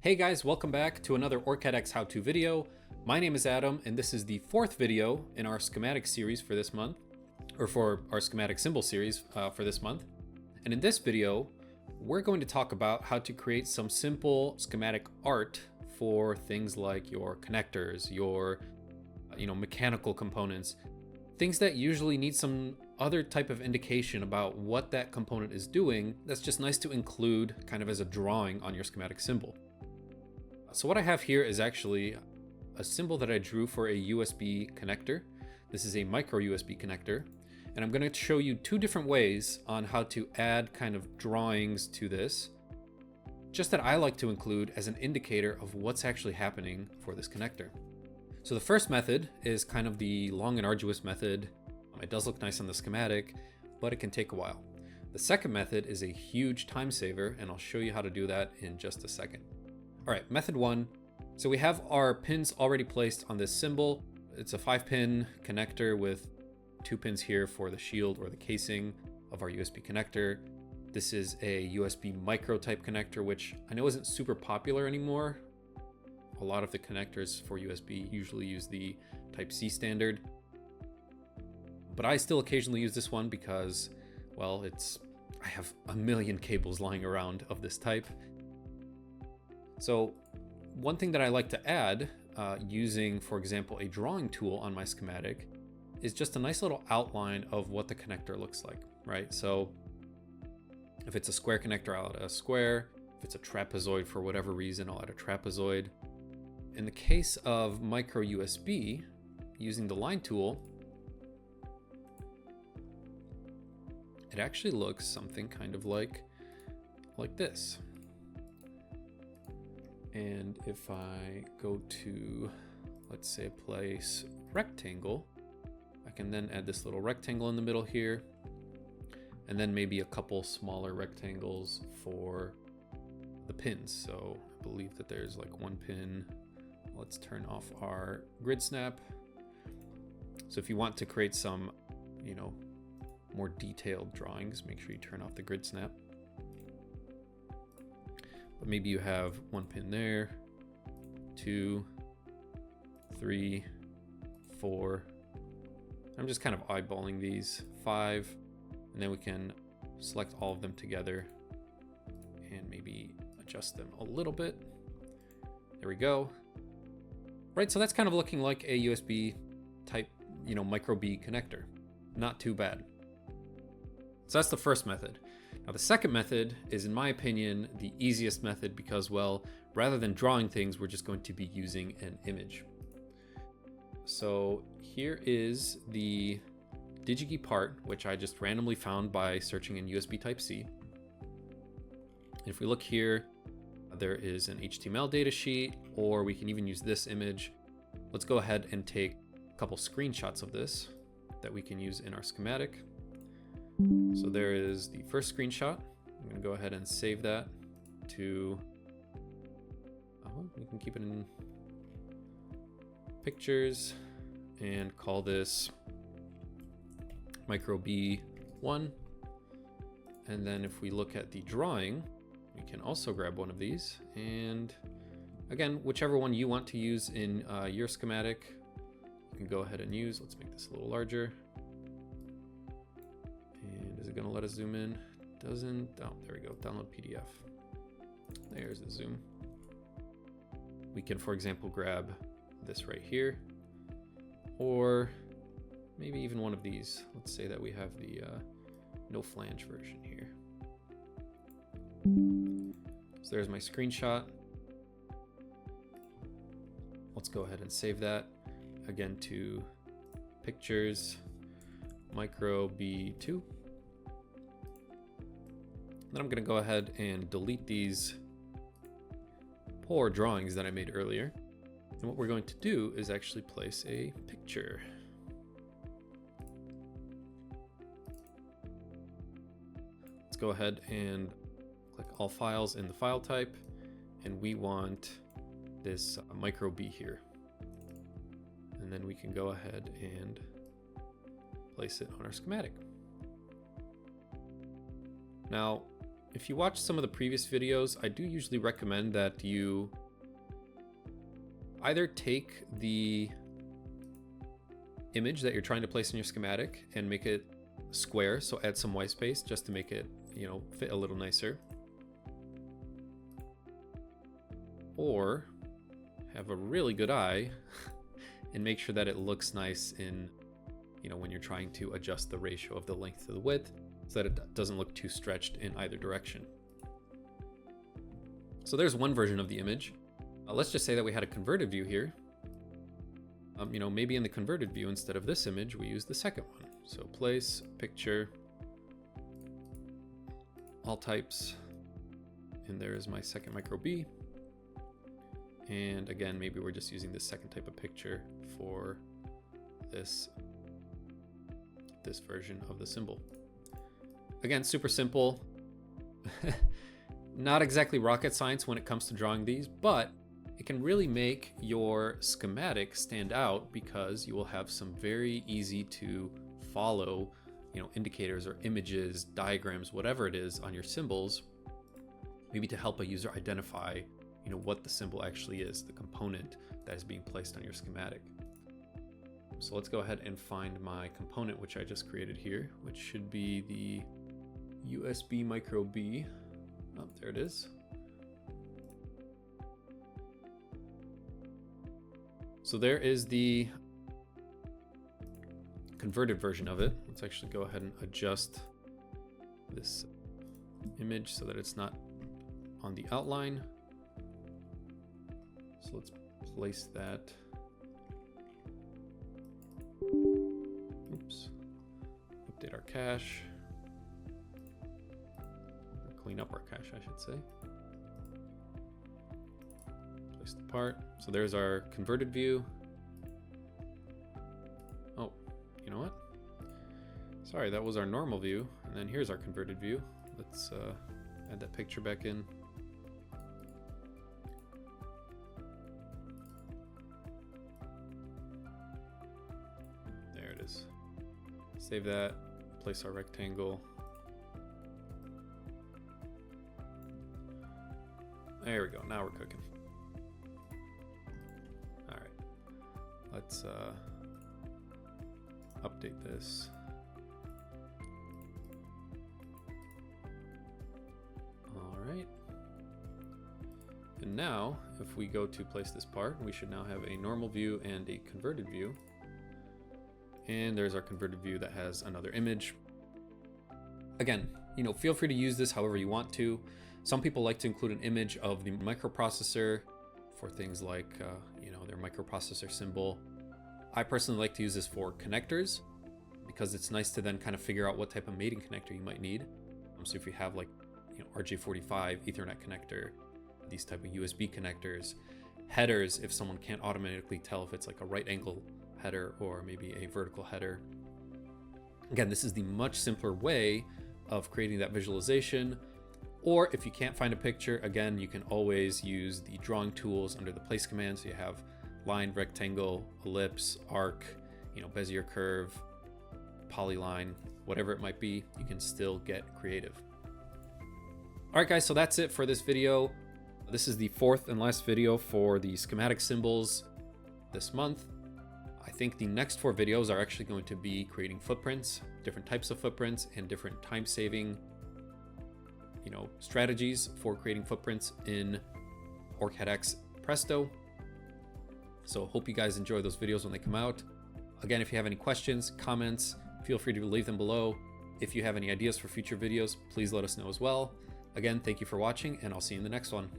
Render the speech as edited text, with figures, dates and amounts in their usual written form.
Hey guys, welcome back to another OrCAD X how-to video. My name is Adam, and this is the fourth video in our schematic series for this month, or for our schematic symbol series for this month. And in this video, we're going to talk about how to create some simple schematic art for things like your connectors, your mechanical components, things that usually need some other type of indication about what that component is doing. That's just nice to include kind of as a drawing on your schematic symbol. So what I have here is actually a symbol that I drew for a USB connector. This is a micro USB connector, and I'm going to show you two different ways on how to add kind of drawings to this, just that I like to include as an indicator of what's actually happening for this connector. So the first method is kind of the long and arduous method. It does look nice on the schematic, but it can take a while. The second method is a huge time saver, and I'll show you how to do that in just a second. All right, method one. So we have our pins already placed on this symbol. It's a 5-pin connector with 2 pins here for the shield or the casing of our USB connector. This is a USB micro type connector, which I know isn't super popular anymore. A lot of the connectors for USB usually use the Type-C standard. But I still occasionally use this one because, well, I have a million cables lying around of this type. So one thing that I like to add using, for example, a drawing tool on my schematic is just a nice little outline of what the connector looks like, right? So if it's a square connector, I'll add a square. If it's a trapezoid for whatever reason, I'll add a trapezoid. In the case of micro USB, using the line tool, it actually looks something kind of like this. And if I go to, let's say, place rectangle, I can then add this little rectangle in the middle here, and then maybe a couple smaller rectangles for the pins. So I believe that there's like 1 pin. Let's turn off our grid snap. So if you want to create some, more detailed drawings, make sure you turn off the grid snap. But maybe you have 1 pin there, 2, 3, 4. I'm just kind of eyeballing these, 5, and then we can select all of them together and maybe adjust them a little bit. There we go. Right, so that's kind of looking like a USB type, micro B connector. Not too bad. So that's the first method. Now the second method is, in my opinion, the easiest method because, well, rather than drawing things, we're just going to be using an image. So here is the DigiKey part, which I just randomly found by searching in USB Type-C. If we look here, there is an HTML data sheet, or we can even use this image. Let's go ahead and take a couple screenshots of this that we can use in our schematic. So there is the first screenshot. I'm going to go ahead and save that to, we can keep it in pictures and call this micro B1. And then if we look at the drawing, we can also grab one of these, and again, whichever one you want to use in your schematic, you can go ahead and use. Let's make this a little larger. And is it going to let us zoom in? Doesn't. Oh, there we go. Download PDF. There's the zoom. We can, for example, grab this right here, or maybe even one of these. Let's say that we have the no flange version here. So there's my screenshot. Let's go ahead and save that again to pictures, micro B2. Then I'm going to go ahead and delete these poor drawings that I made earlier. And what we're going to do is actually place a picture. Let's go ahead and click all files in the file type, and we want this micro B here. And then we can go ahead and place it on our schematic. Now, if you watch some of the previous videos, I do usually recommend that you either take the image that you're trying to place in your schematic and make it square, so add some white space just to make it, you know, fit a little nicer, or have a really good eye and make sure that it looks nice in, you know, when you're trying to adjust the ratio of the length to the width so that it doesn't look too stretched in either direction. So there's one version of the image. Let's just say that we had a converted view here. You know, maybe in the converted view, instead of this image, we use the second one. So place, picture, all types, and there is my second micro B. And again, maybe we're just using this second type of picture for this version of the symbol. Again, super simple. Not exactly rocket science when it comes to drawing these, but it can really make your schematic stand out because you will have some very easy to follow, you know, indicators or images, diagrams, whatever it is on your symbols, maybe to help a user identify, you know, what the symbol actually is, the component that is being placed on your schematic. So let's go ahead and find my component, which I just created here, which should be the USB micro B. Oh, there it is. So there is the converted version of it. Let's actually go ahead and adjust this image so that it's not on the outline. So let's place that. Oops. Update our cache. Clean up our cache, I should say. Place the part. So there's our converted view. Oh, you know what? Sorry, that was our normal view. And then here's our converted view. Let's add that picture back in. There it is. Save that, place our rectangle. There we go, now we're cooking. All right, let's update this. All right. And now, if we go to place this part, we should now have a normal view and a converted view. And there's our converted view that has another image. Again, you know, feel free to use this however you want to. Some people like to include an image of the microprocessor for things like, you know, their microprocessor symbol. I personally like to use this for connectors because it's nice to then kind of figure out what type of mating connector you might need. So if you have like, you know, RJ45 Ethernet connector, these type of USB connectors, headers, if someone can't automatically tell if it's like a right angle header or maybe a vertical header. Again, this is the much simpler way of creating that visualization. Or if you can't find a picture, again, you can always use the drawing tools under the place command. So you have line, rectangle, ellipse, arc, you know, Bezier curve, polyline, whatever it might be, you can still get creative. All right, guys, so that's it for this video. This is the fourth and last video for the schematic symbols this month. I think the next 4 videos are actually going to be creating footprints, different types of footprints, and different time-saving, you know, strategies for creating footprints in OrCAD X Presto. So hope you guys enjoy those videos when they come out. Again, if you have any questions, comments, feel free to leave them below. If you have any ideas for future videos, please let us know as well. Again, thank you for watching, and I'll see you in the next one.